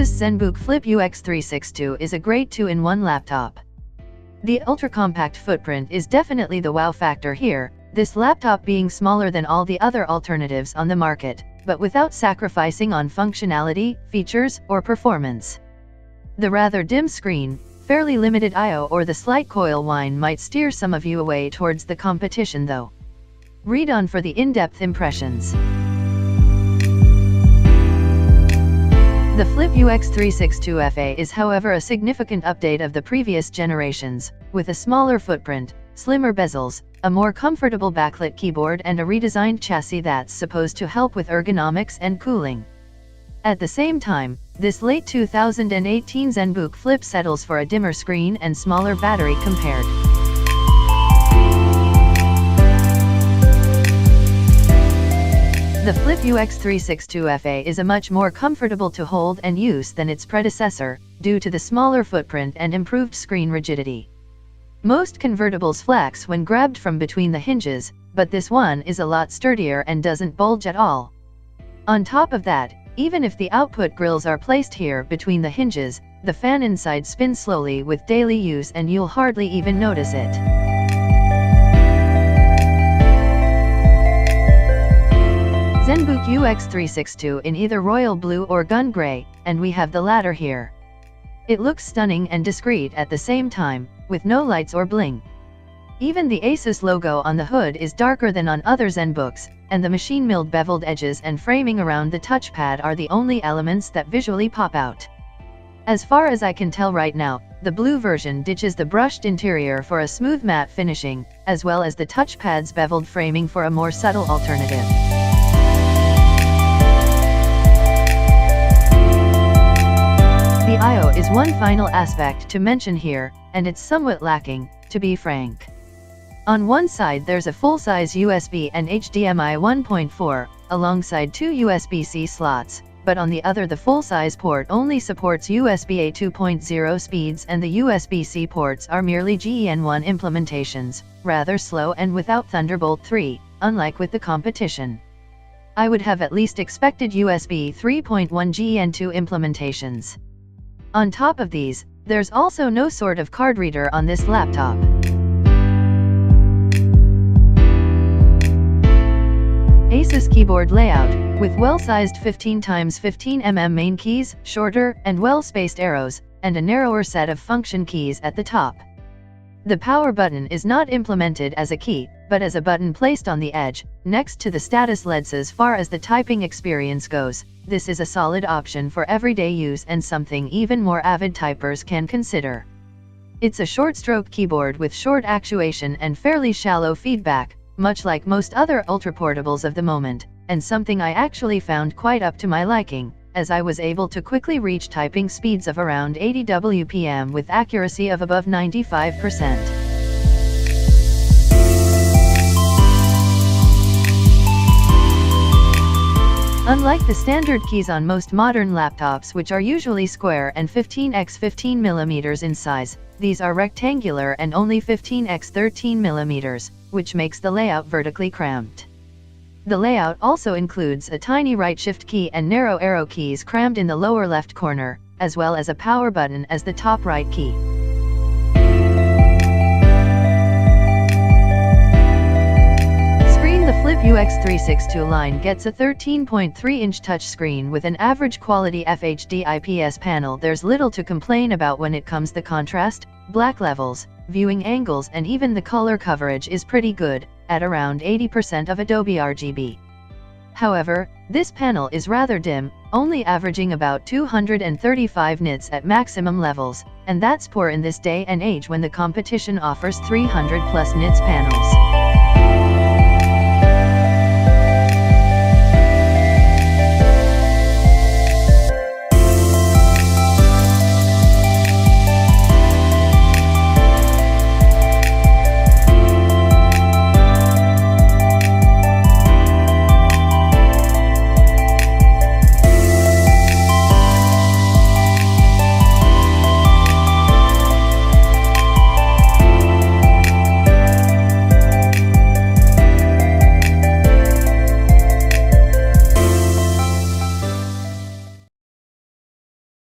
Asus Zenbook Flip UX362 is a great 2-in-1 laptop. The ultra-compact footprint is definitely the wow factor here, this laptop being smaller than all the other alternatives on the market, but without sacrificing on functionality, features, or performance. The rather dim screen, fairly limited I/O or the slight coil whine might steer some of you away towards the competition though. Read on for the in-depth impressions. The Flip UX362 FA is however a significant update of the previous generations, with a smaller footprint, slimmer bezels, a more comfortable backlit keyboard and a redesigned chassis that's supposed to help with ergonomics and cooling. At the same time, this late 2018 Zenbook Flip settles for a dimmer screen and smaller battery compared. The Flip UX362 FA is a much more comfortable to hold and use than its predecessor, due to the smaller footprint and improved screen rigidity. Most convertibles flex when grabbed from between the hinges, but this one is a lot sturdier and doesn't bulge at all. On top of that, even if the output grills are placed here between the hinges, the fan inside spins slowly with daily use and you'll hardly even notice it. Zenbook UX362 in either royal blue or gun gray, and we have the latter here. It looks stunning and discreet at the same time, with no lights or bling. Even the Asus logo on the hood is darker than on other Zenbooks, and the machine-milled beveled edges and framing around the touchpad are the only elements that visually pop out. As far as I can tell right now, the blue version ditches the brushed interior for a smooth matte finishing, as well as the touchpad's beveled framing for a more subtle alternative. The I/O is one final aspect to mention here, and it's somewhat lacking, to be frank. On one side there's a full-size USB and HDMI 1.4, alongside two USB-C slots, but on the other the full-size port only supports USB-A 2.0 speeds and the USB-C ports are merely GEN1 implementations, rather slow and without Thunderbolt 3, unlike with the competition. I would have at least expected USB 3.1 GEN2 implementations. On top of these, there's also no sort of card reader on this laptop. Asus keyboard layout, with well-sized 15x15mm main keys, shorter and well-spaced arrows, and a narrower set of function keys at the top. The power button is not implemented as a key, but as a button placed on the edge, next to the status LEDs. As far as the typing experience goes, this is a solid option for everyday use and something even more avid typers can consider. It's a short-stroke keyboard with short actuation and fairly shallow feedback, much like most other ultra-portables of the moment, and something I actually found quite up to my liking, as I was able to quickly reach typing speeds of around 80 WPM with accuracy of above 95%. Unlike the standard keys on most modern laptops, which are usually square and 15x15mm in size, these are rectangular and only 15x13mm, which makes the layout vertically cramped. The layout also includes a tiny right shift key and narrow arrow keys crammed in the lower left corner, as well as a power button as the top right key. The Flip UX362 line gets a 13.3-inch touchscreen with an average quality FHD IPS panel. There's little to complain about when it comes to contrast, black levels, viewing angles, and even the color coverage is pretty good, at around 80% of Adobe RGB. However, this panel is rather dim, only averaging about 235 nits at maximum levels, and that's poor in this day and age when the competition offers 300+ nits panels.